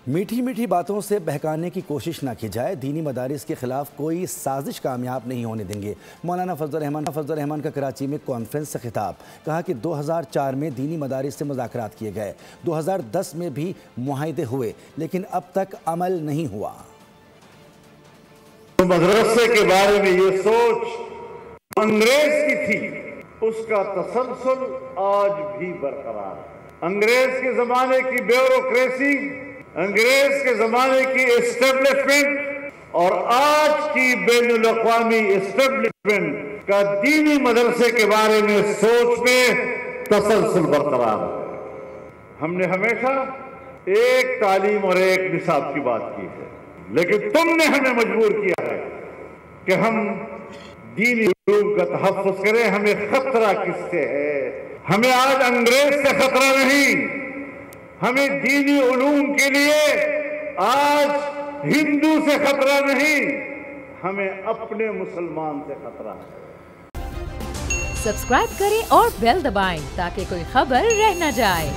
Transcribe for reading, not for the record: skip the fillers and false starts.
میٹھی میٹھی باتوں سے بہکانے کی کوشش نہ کی جائے، دینی مدارس کے خلاف کوئی سازش کامیاب نہیں ہونے دیں گے۔ مولانا فضل الرحمان کا کراچی میں کانفرنس سے خطاب، کہا کہ 2004 میں دینی مدارس سے مذاکرات کیے گئے، 2010 میں بھی معاہدے ہوئے، لیکن اب تک عمل نہیں ہوا۔ مدرسے کے بارے میں یہ سوچ انگریز کی تھی، اس کا تسلسل آج بھی برقرار ہے۔ انگریز کے زمانے کی بیوروکریسی، انگریز کے زمانے کی اسٹیبلشمنٹ اور آج کی بین الاقوامی اسٹیبلشمنٹ کا دینی مدرسے کے بارے میں سوچ میں تسلسل برقرار ہے۔ ہم نے ہمیشہ ایک تعلیم اور ایک نصاب کی بات کی ہے، لیکن تم نے ہمیں مجبور کیا ہے کہ ہم دینی علوم کا تحفظ کریں۔ ہمیں خطرہ کس سے ہے؟ ہمیں آج انگریز سے خطرہ نہیں، ہمیں دینی علوم کے لیے آج ہندو سے خطرہ نہیں، ہمیں اپنے مسلمان سے خطرہ ہے۔ سبسکرائب کریں اور بیل دبائیں تاکہ کوئی خبر رہ نہ جائے۔